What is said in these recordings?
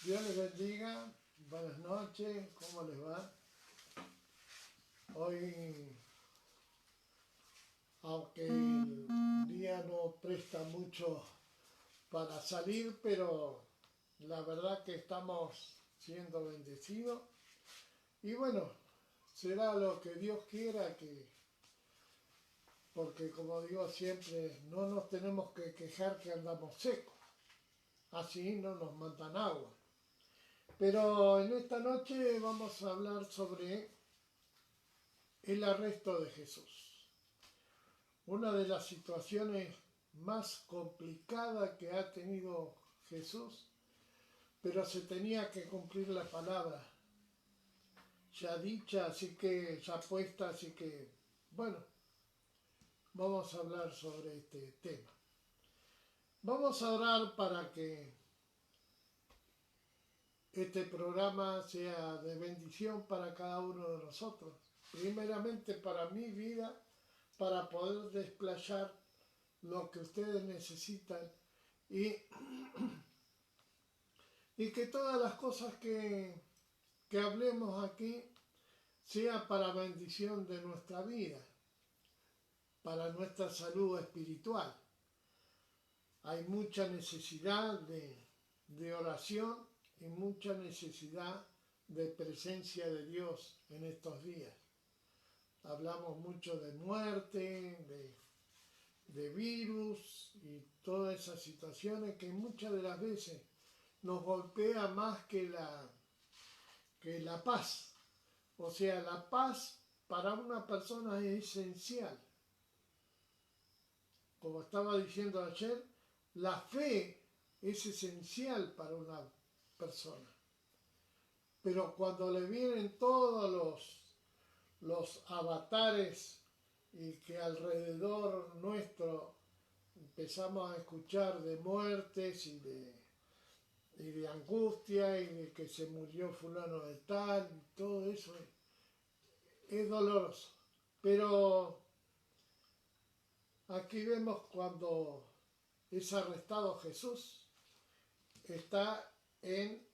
Dios les bendiga, buenas noches, ¿cómo les va? Hoy, aunque el día no presta mucho para salir, pero la verdad que estamos siendo bendecidos. Y bueno, será lo que Dios quiera, porque como digo siempre, no nos tenemos que quejar que andamos secos, así no nos mandan agua. Pero en esta noche vamos a hablar sobre el arresto de Jesús. Una de las situaciones más complicadas que ha tenido Jesús, pero se tenía que cumplir la palabra ya dicha, así que ya puesta, así que bueno, vamos a hablar sobre este tema. Vamos a orar para que este programa sea de bendición para cada uno de nosotros. Primeramente para mi vida, para poder desplayar lo que ustedes necesitan y, y que todas las cosas que hablemos aquí sea para bendición de nuestra vida, para nuestra salud espiritual. Hay mucha necesidad de oración y mucha necesidad de presencia de Dios en estos días. Hablamos mucho de muerte, de virus y todas esas situaciones que muchas de las veces nos golpea más que la paz. O sea, la paz para una persona es esencial. Como estaba diciendo ayer, la fe es esencial para una persona. Pero cuando le vienen todos los avatares y que alrededor nuestro empezamos a escuchar de muertes y de angustia y de que se murió fulano de tal, y todo eso es doloroso. Pero aquí vemos cuando es arrestado Jesús, está en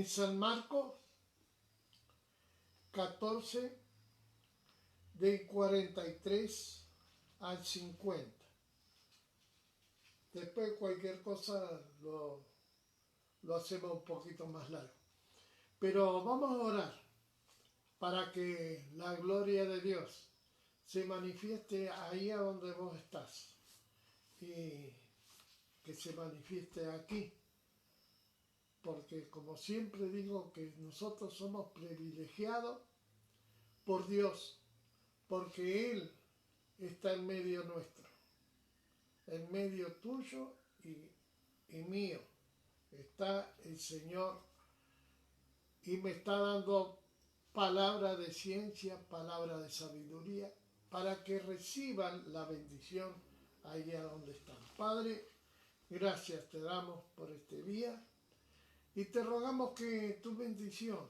San Marcos 14, de 43 al 50. Después cualquier cosa lo hacemos un poquito más largo. Pero vamos a orar para que la gloria de Dios se manifieste ahí a donde vos estás y que se manifieste aquí. Porque como siempre digo que nosotros somos privilegiados por Dios, porque Él está en medio nuestro, en medio tuyo y mío. Está el Señor y me está dando palabra de ciencia, palabra de sabiduría, para que reciban la bendición allá donde están. Padre, gracias te damos por este día y te rogamos que tu bendición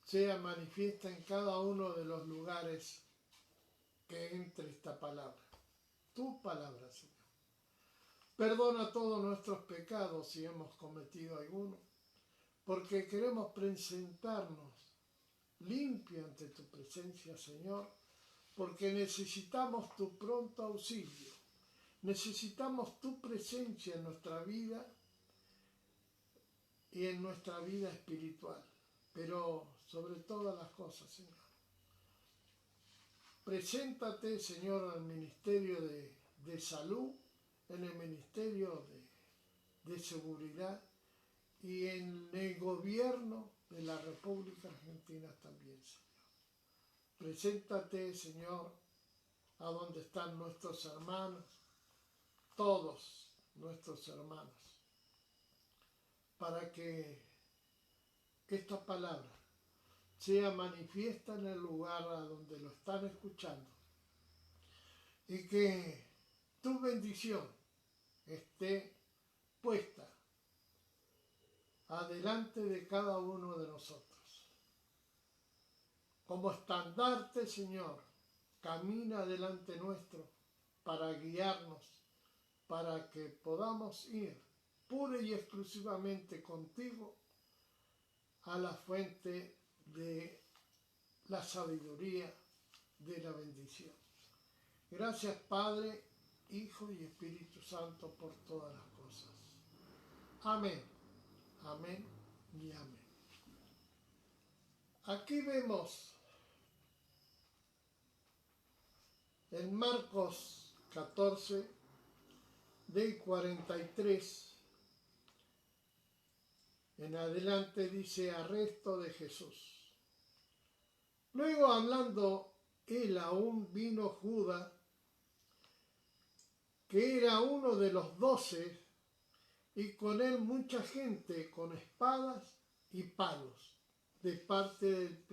sea manifiesta en cada uno de los lugares que entre esta palabra. Tu palabra, Señor. Perdona todos nuestros pecados si hemos cometido alguno, porque queremos presentarnos limpio ante tu presencia, Señor, porque necesitamos tu pronto auxilio, necesitamos tu presencia en nuestra vida y en nuestra vida espiritual, pero sobre todas las cosas, Señor. Preséntate, Señor, al ministerio de salud, en el ministerio de seguridad y en el gobierno de la República Argentina también, Señor. Preséntate, Señor, a donde están nuestros hermanos, todos nuestros hermanos, para que esta palabra sea manifiesta en el lugar a donde lo están escuchando y que tu bendición esté puesta adelante de cada uno de nosotros. Como estandarte, Señor, camina delante nuestro para guiarnos, para que podamos ir pura y exclusivamente contigo a la fuente de la sabiduría, de la bendición. Gracias, Padre, Hijo y Espíritu Santo, por todas las cosas. Amén, amén y amén. Aquí vemos en Marcos 14, del 43 en adelante, dice: arresto de Jesús. Luego, hablando él aún, vino Judas, que era uno de los 12, y con él mucha gente con espadas y palos, de parte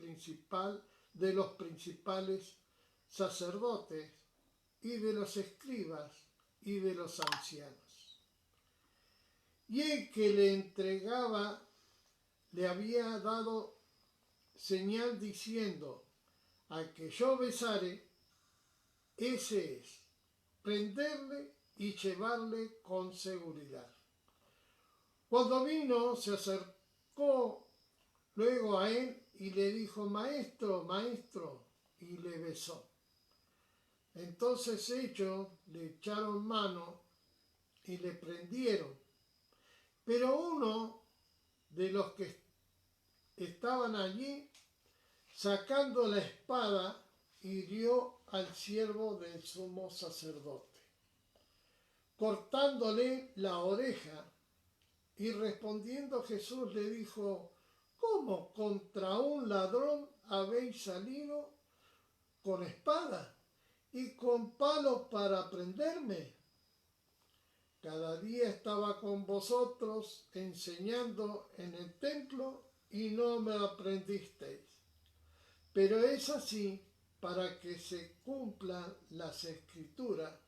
de los principales sacerdotes y de los escribas y de los ancianos. Y el que le entregaba le había dado señal diciendo: al que yo besare, ese es, prenderle y llevarle con seguridad. Cuando vino, se acercó luego a él y le dijo: maestro, maestro, y le besó. Entonces ellos le echaron mano y le prendieron. Pero uno de los que estaban allí, sacando la espada, hirió al siervo del sumo sacerdote, cortándole la oreja. Y respondiendo Jesús le dijo: ¿cómo contra un ladrón habéis salido con espada y con palos para prenderme? Cada día estaba con vosotros enseñando en el templo y no me aprendisteis. Pero es así para que se cumplan las Escrituras.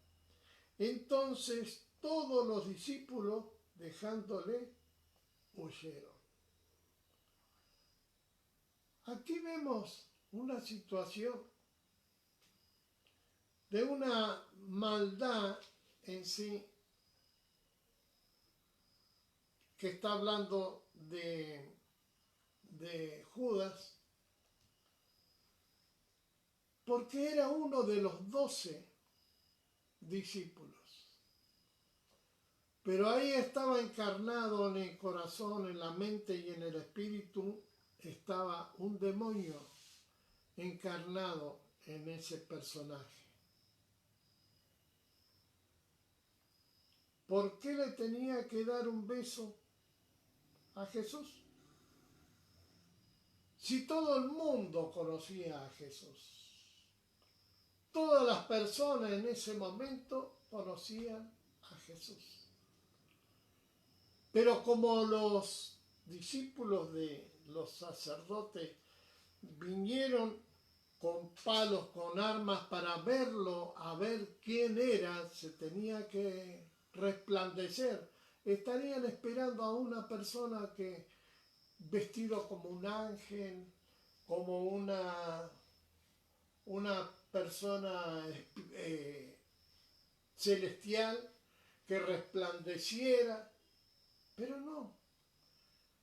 Entonces todos los discípulos, dejándole, huyeron. Aquí vemos una situación de una maldad en sí, que está hablando de Judas, porque era uno de los 12 discípulos. Pero ahí estaba encarnado en el corazón, en la mente y en el espíritu, estaba un demonio encarnado en ese personaje. ¿Por qué le tenía que dar un beso a Jesús? Si todo el mundo conocía a Jesús, todas las personas en ese momento conocían a Jesús. Pero como los discípulos de los sacerdotes vinieron con palos, con armas para verlo, a ver quién era, se tenía que resplandecer. Estarían esperando a una persona que vestido como un ángel, como una persona celestial que resplandeciera, pero no.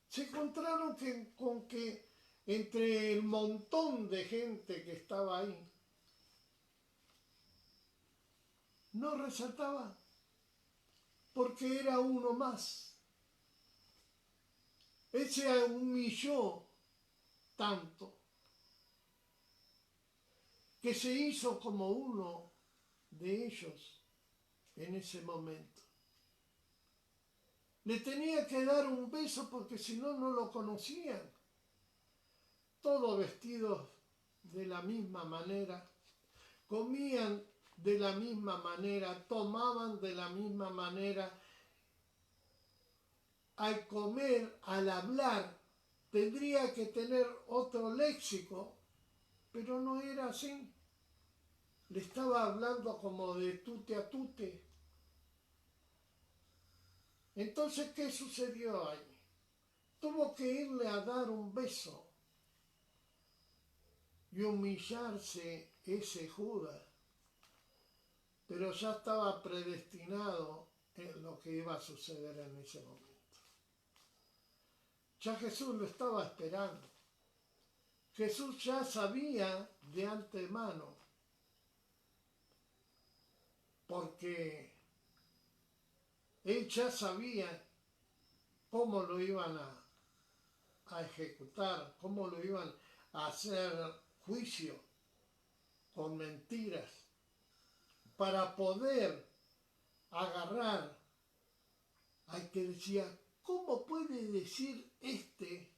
Se encontraron con que entre el montón de gente que estaba ahí, no resaltaba, porque era uno más. Él se humilló tanto que se hizo como uno de ellos en ese momento. Le tenía que dar un beso porque si no, no lo conocían. Todos vestidos de la misma manera, comían de la misma manera, tomaban de la misma manera. Al comer, al hablar, tendría que tener otro léxico, pero no era así. Le estaba hablando como de tute a tute. Entonces, ¿qué sucedió ahí? Tuvo que irle a dar un beso y humillarse ese Judas, pero ya estaba predestinado lo que iba a suceder en ese momento. Ya Jesús lo estaba esperando. Jesús ya sabía de antemano, porque él ya sabía cómo lo iban a ejecutar, cómo lo iban a hacer juicio con mentiras, para poder agarrar al que decía, ¿cómo puede decir este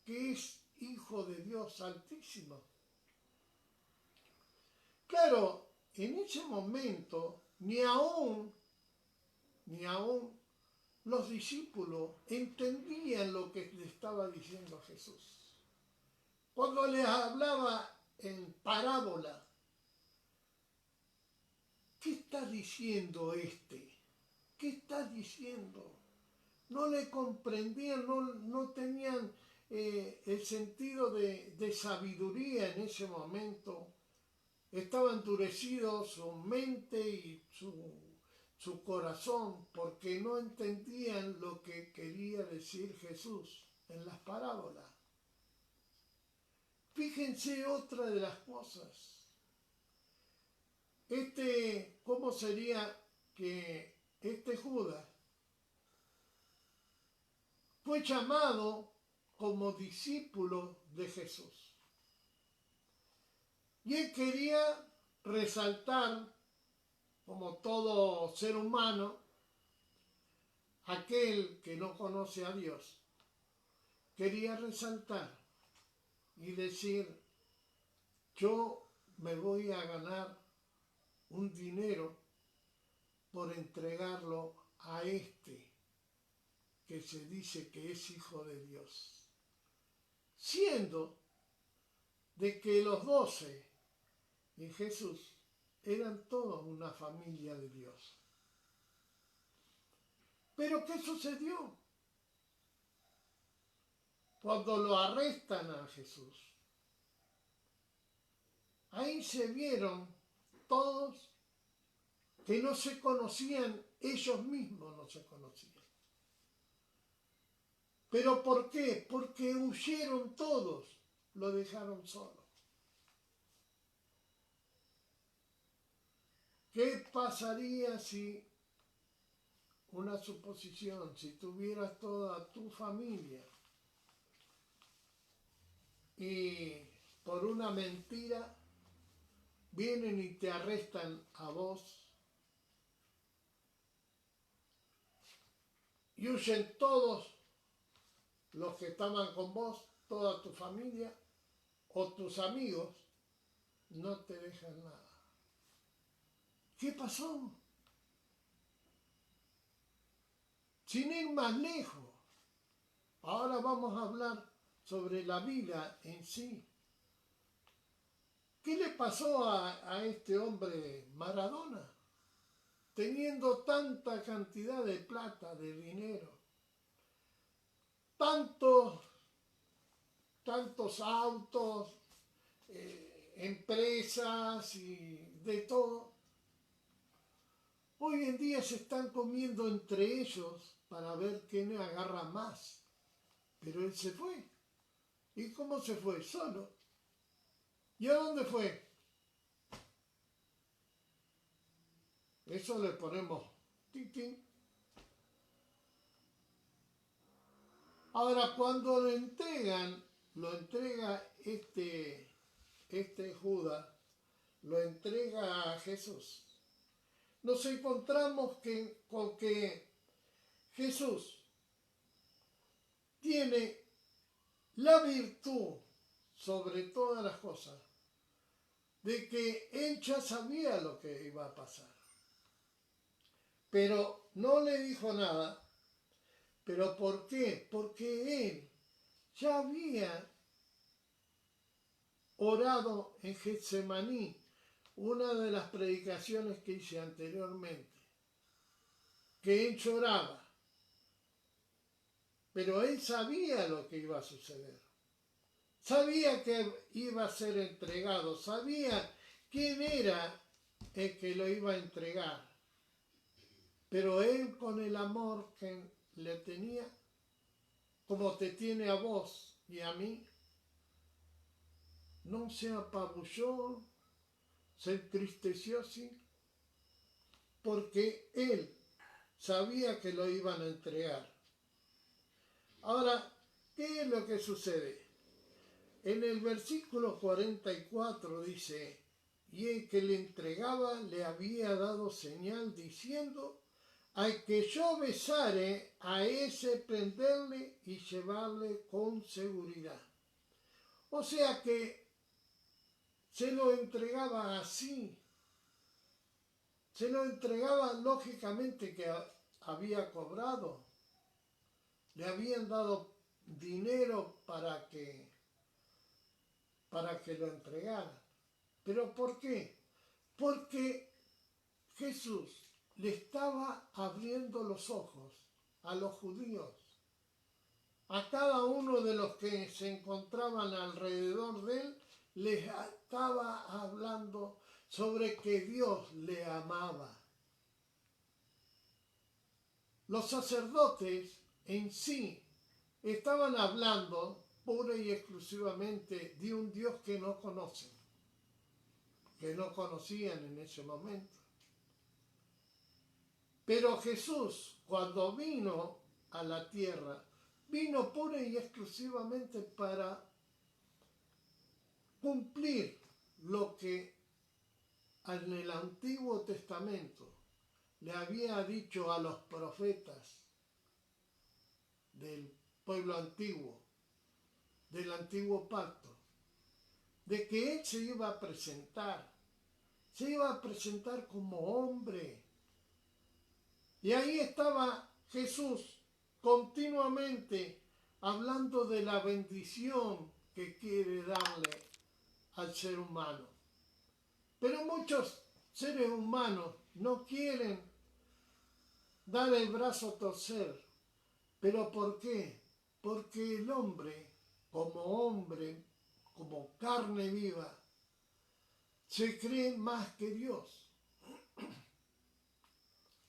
que es hijo de Dios Altísimo? Claro, en ese momento ni aún los discípulos entendían lo que le estaba diciendo Jesús. Cuando les hablaba en parábola, ¿qué está diciendo este? ¿Qué está diciendo? No le comprendían, no tenían el sentido de sabiduría en ese momento. Estaba endurecido su mente y su corazón, porque no entendían lo que quería decir Jesús en las parábolas. Fíjense otra de las cosas. ¿Cómo sería que este Judas fue llamado como discípulo de Jesús? Y él quería resaltar, como todo ser humano, aquel que no conoce a Dios, quería resaltar y decir, yo me voy a ganar un dinero por entregarlo a este que se dice que es hijo de Dios. Siendo de que los 12 y Jesús eran todos una familia de Dios. Pero ¿qué sucedió? Cuando lo arrestan a Jesús, ahí se vieron todos que no se conocían, ellos mismos no se conocían. ¿Pero por qué? Porque huyeron todos, lo dejaron solo. ¿Qué pasaría si, una suposición, si tuvieras toda tu familia y por una mentira vienen y te arrestan a vos y huyen todos los que estaban con vos, toda tu familia o tus amigos, no te dejan nada? ¿Qué pasó? Sin ir más lejos, ahora vamos a hablar sobre la vida en sí. ¿Qué le pasó a este hombre Maradona? Teniendo tanta cantidad de plata, de dinero, tantos autos, empresas y de todo. Hoy en día se están comiendo entre ellos para ver quién agarra más. Pero él se fue. ¿Y cómo se fue? Solo. ¿Y a dónde fue? Eso le ponemos titín. Ahora, cuando lo entrega este Judas, lo entrega a Jesús. Nos encontramos con que Jesús tiene la virtud sobre todas las cosas de que él ya sabía lo que iba a pasar, pero no le dijo nada. ¿Pero por qué? Porque él ya había orado en Getsemaní, una de las predicaciones que hice anteriormente, que él lloraba, pero él sabía lo que iba a suceder, sabía que iba a ser entregado, sabía quién era el que lo iba a entregar. Pero él, con el amor que le tenía, como te tiene a vos y a mí, no se apabulló, se entristeció así, porque él sabía que lo iban a entregar. Ahora, ¿qué es lo que sucede? En el versículo 44 dice, y el que le entregaba le había dado señal diciendo, al que yo besare, a ese prenderle y llevarle con seguridad. O sea que se lo entregaba así, se lo entregaba lógicamente que había cobrado, le habían dado dinero para que lo entregara. ¿Pero por qué? Porque Jesús le estaba abriendo los ojos a los judíos, a cada uno de los que se encontraban alrededor de él, les estaba hablando sobre que Dios le amaba. Los sacerdotes en sí estaban hablando pura y exclusivamente de un Dios que no conocen, que no conocían en ese momento. Pero Jesús, cuando vino a la tierra, vino pura y exclusivamente para cumplir lo que en el Antiguo Testamento le había dicho a los profetas del pueblo antiguo, del antiguo pacto, de que él se iba a presentar como hombre. Y ahí estaba Jesús continuamente hablando de la bendición que quiere darle al ser humano. Pero muchos seres humanos no quieren dar el brazo a torcer. ¿Pero por qué? Porque el hombre, como carne viva, se cree más que Dios.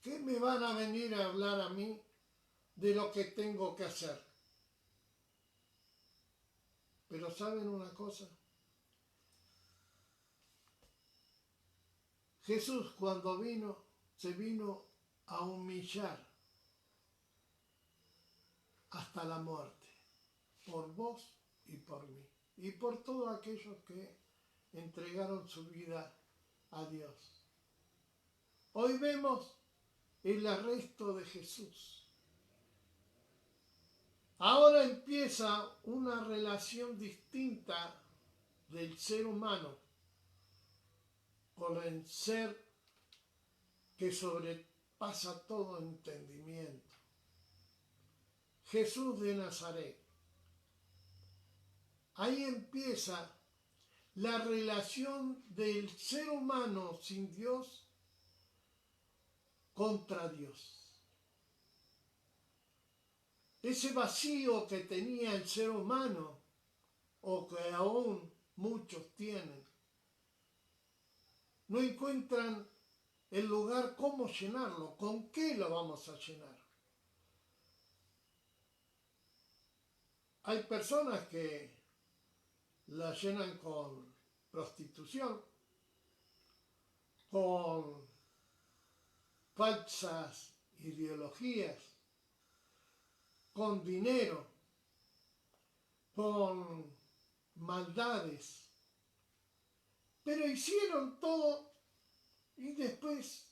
¿Qué me van a venir a hablar a mí de lo que tengo que hacer? Pero ¿saben una cosa? Jesús cuando vino, se vino a humillar hasta la muerte, por vos y por mí, y por todos aquellos que entregaron su vida a Dios. Hoy vemos el arresto de Jesús. Ahora empieza una relación distinta del ser humano con el ser que sobrepasa todo entendimiento. Jesús de Nazaret. Ahí empieza la relación del ser humano sin Dios contra Dios. Ese vacío que tenía el ser humano, o que aún muchos tienen, no encuentran el lugar cómo llenarlo, con qué lo vamos a llenar. Hay personas que la llenan con prostitución, con falsas ideologías, con dinero, con maldades. Pero hicieron todo y después,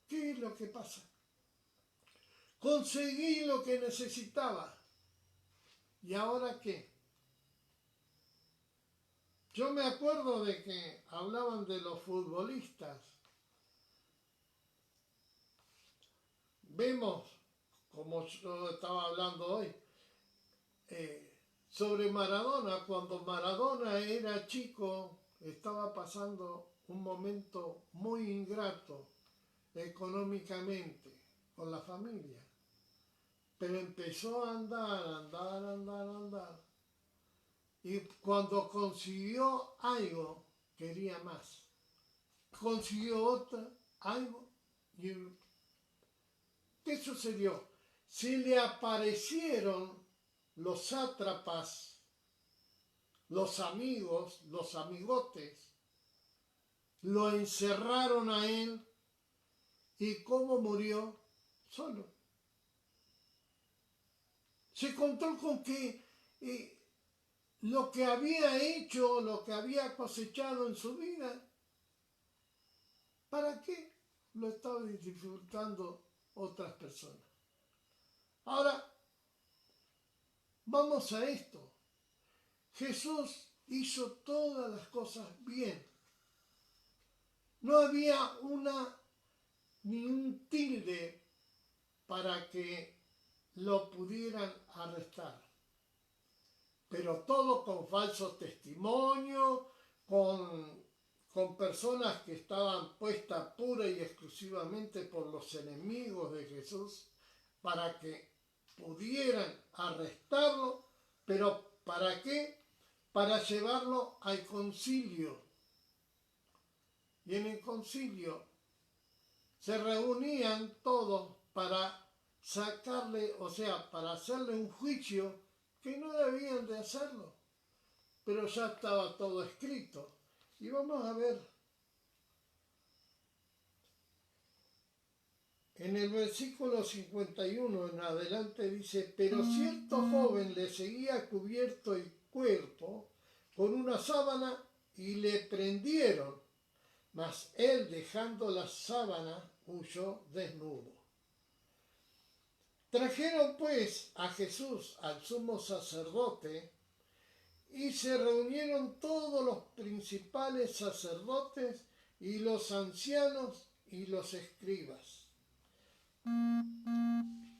¿qué es lo que pasa? Conseguí lo que necesitaba. ¿Y ahora qué? Yo me acuerdo de que hablaban de los futbolistas. Vemos, como yo estaba hablando hoy, sobre Maradona. Cuando Maradona era chico, estaba pasando un momento muy ingrato económicamente con la familia. Pero empezó a andar. Y cuando consiguió algo, quería más. Consiguió algo y ¿qué sucedió? Se le aparecieron los sátrapas, los amigos, los amigotes, lo encerraron a él y ¿cómo murió? Solo. Se encontró con que lo que había hecho, lo que había cosechado en su vida, ¿para qué lo estaban disfrutando otras personas? Ahora, vamos a esto. Jesús hizo todas las cosas bien. No había ni un tilde para que lo pudieran arrestar. Pero todo con falso testimonio, con personas que estaban puestas pura y exclusivamente por los enemigos de Jesús, para que pudieran arrestarlo, pero ¿para qué? Para llevarlo al concilio. Y en el concilio se reunían todos para sacarle, o sea, para hacerle un juicio que no debían de hacerlo, pero ya estaba todo escrito. Y vamos a ver, en el versículo 51 en adelante dice, pero cierto joven le seguía cubierto el cuerpo con una sábana y le prendieron, mas él dejando la sábana huyó desnudo. Trajeron pues a Jesús al sumo sacerdote y se reunieron todos los principales sacerdotes y los ancianos y los escribas.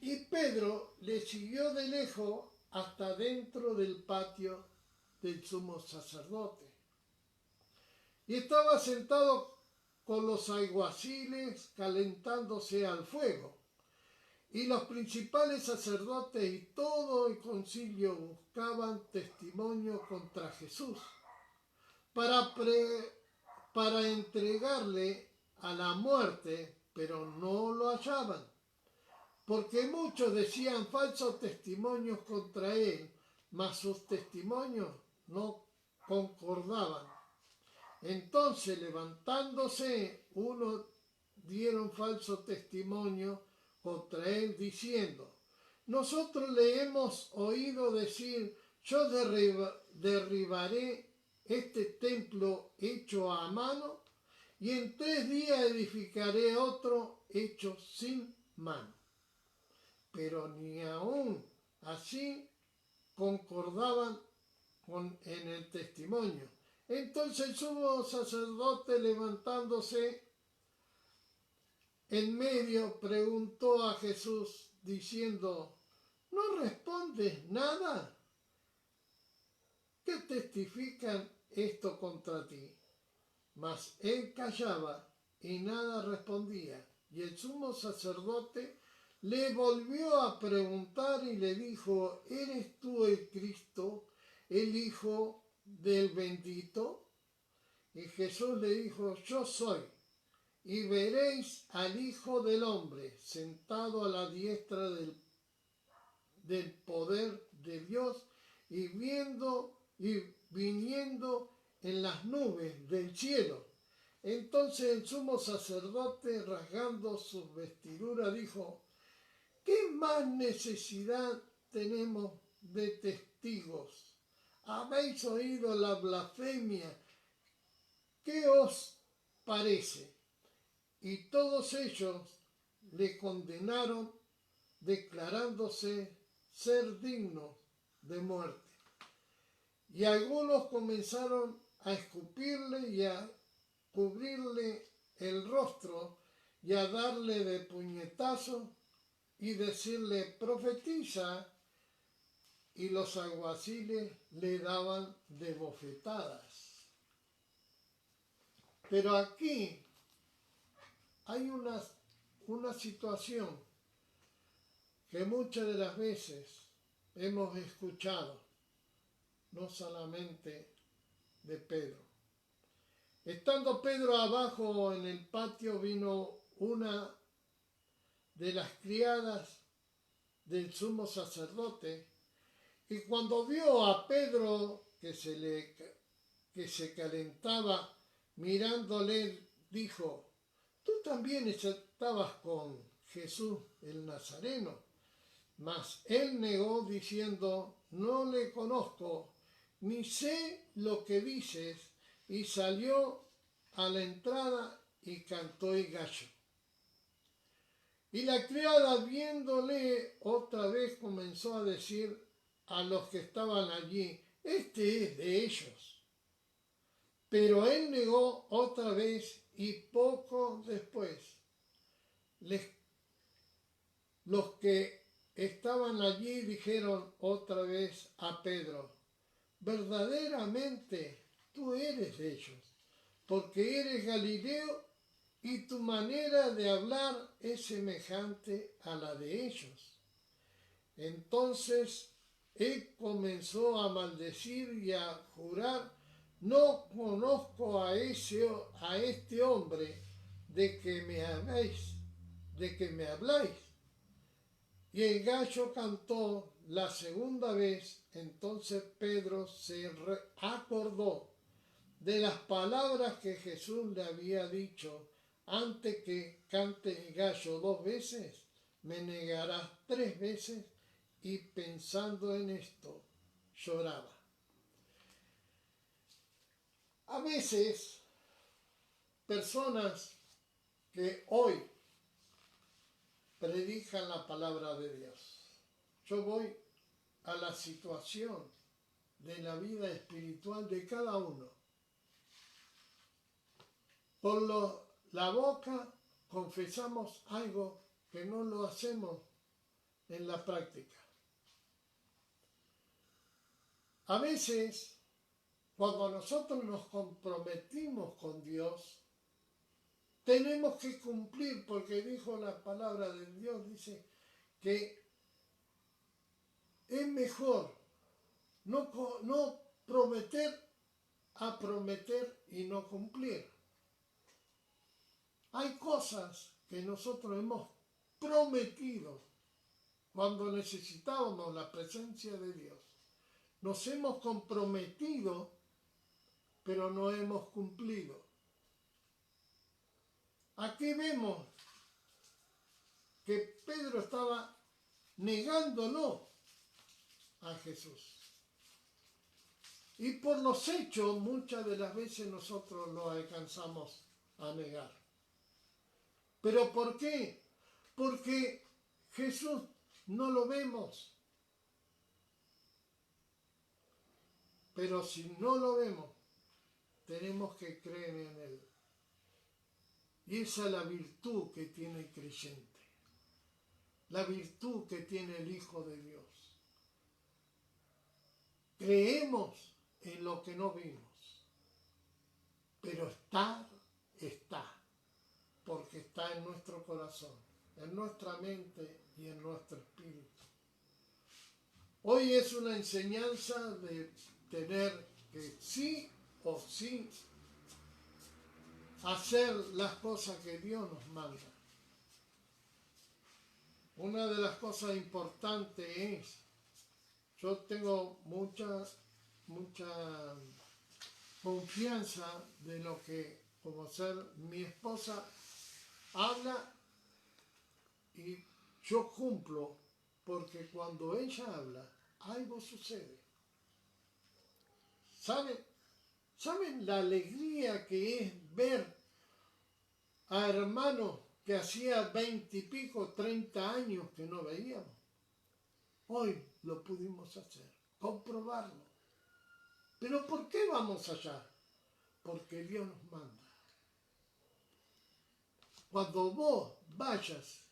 Y Pedro le siguió de lejos hasta dentro del patio del sumo sacerdote. Y estaba sentado con los alguaciles calentándose al fuego. Y los principales sacerdotes y todo el concilio buscaban testimonio contra Jesús para entregarle a la muerte, pero no lo hallaban, porque muchos decían falsos testimonios contra él, mas sus testimonios no concordaban. Entonces, levantándose, unos dieron falso testimonio contra él, diciendo, nosotros le hemos oído decir, yo derribaré este templo hecho a mano, y en 3 días edificaré otro hecho sin mano. Pero ni aún así concordaban en el testimonio. Entonces el sumo sacerdote, levantándose en medio, preguntó a Jesús, diciendo, ¿no respondes nada? ¿Qué testifican esto contra ti? Mas él callaba y nada respondía. Y el sumo sacerdote le volvió a preguntar y le dijo, ¿eres tú el Cristo, el Hijo del Bendito? Y Jesús le dijo, yo soy. Y veréis al Hijo del Hombre sentado a la diestra del poder de Dios y viniendo en las nubes del cielo. Entonces el sumo sacerdote, rasgando sus vestiduras, dijo, ¿qué más necesidad tenemos de testigos? ¿Habéis oído la blasfemia? ¿Qué os parece? Y todos ellos le condenaron, declarándose ser dignos de muerte. Y algunos comenzaron a escupirle y a cubrirle el rostro y a darle de puñetazos y decirle, profetiza, y los alguaciles le daban de bofetadas. Pero aquí hay una situación que muchas de las veces hemos escuchado, no solamente de Pedro. Estando Pedro abajo en el patio, vino una de las criadas del sumo sacerdote, y cuando vio a Pedro que se calentaba mirándole, dijo: tú también estabas con Jesús el Nazareno. Mas él negó diciendo: no le conozco, ni sé lo que dices. Y salió a la entrada y cantó el gallo. Y la criada, viéndole otra vez, comenzó a decir a los que estaban allí: este es de ellos. Pero él negó otra vez, y poco después los que estaban allí dijeron otra vez a Pedro: verdaderamente tú eres de ellos, porque eres Galileo y tu manera de hablar es semejante a la de ellos. Entonces él comenzó a maldecir y a jurar: no conozco a este hombre de que me habláis. Y el gallo cantó la segunda vez. Entonces Pedro se acordó de las palabras que Jesús le había dicho: antes que cante el gallo 2 veces, me negarás 3 veces. Y pensando en esto, lloraba. A veces, personas que hoy predican la palabra de Dios, yo voy a la situación de la vida espiritual de cada uno. Por la boca confesamos algo que no lo hacemos en la práctica. A veces, cuando nosotros nos comprometimos con Dios, tenemos que cumplir, porque dijo la palabra de Dios, dice que es mejor no prometer a prometer y no cumplir. Hay cosas que nosotros hemos prometido cuando necesitábamos la presencia de Dios. Nos hemos comprometido, pero no hemos cumplido. Aquí vemos que Pedro estaba negándolo a Jesús. Y por los hechos muchas de las veces nosotros lo alcanzamos a negar. ¿Pero por qué? Porque Jesús no lo vemos. Pero si no lo vemos, tenemos que creer en Él. Y esa es la virtud que tiene el creyente. La virtud que tiene el Hijo de Dios. Creemos en lo que no vimos. Pero está. Porque está en nuestro corazón, en nuestra mente y en nuestro espíritu. Hoy es una enseñanza de tener que sí o sí hacer las cosas que Dios nos manda. Una de las cosas importantes es, yo tengo mucha confianza de lo que, como ser mi esposa, habla y yo cumplo, porque cuando ella habla, algo sucede. ¿Saben la alegría que es ver a hermanos que hacía 20 y pico, 30 años que no veíamos? Hoy lo pudimos hacer, comprobarlo. ¿Pero por qué vamos allá? Porque Dios nos manda. Cuando vos vayas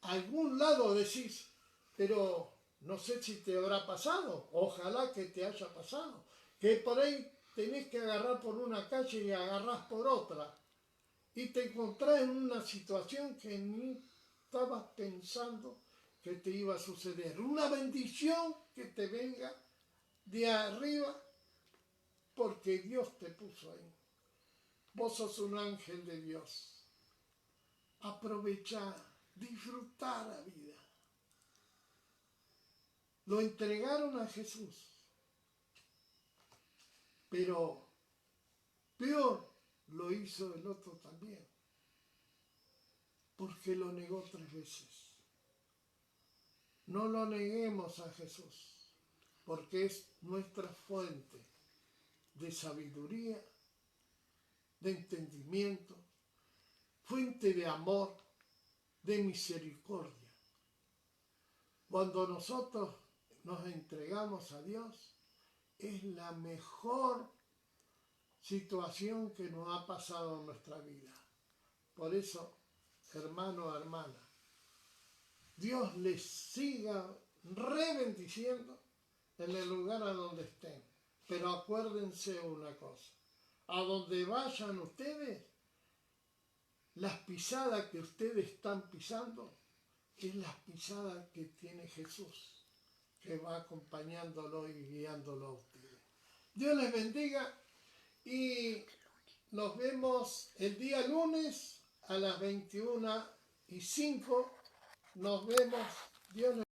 a algún lado decís: pero no sé si te habrá pasado, ojalá que te haya pasado, que por ahí tenés que agarrar por una calle y agarrás por otra, y te encontrás en una situación que ni estabas pensando que te iba a suceder. Una bendición que te venga de arriba, porque Dios te puso ahí. Vos sos un ángel de Dios. Aprovechá disfrutar la vida. Lo entregaron a Jesús. Pero peor lo hizo el otro también, porque lo negó 3 veces. No lo neguemos a Jesús, porque es nuestra fuente de sabiduría, de entendimiento, fuente de amor, de misericordia. Cuando nosotros nos entregamos a Dios, es la mejor situación que nos ha pasado en nuestra vida. Por eso, hermano, hermana, Dios les siga rebendiciendo en el lugar a donde estén. Pero acuérdense una cosa, a donde vayan ustedes, las pisadas que ustedes están pisando, es las pisadas que tiene Jesús, que va acompañándolo y guiándolo a ustedes. Dios les bendiga y nos vemos el día lunes a las 21:05. Nos vemos. Dios les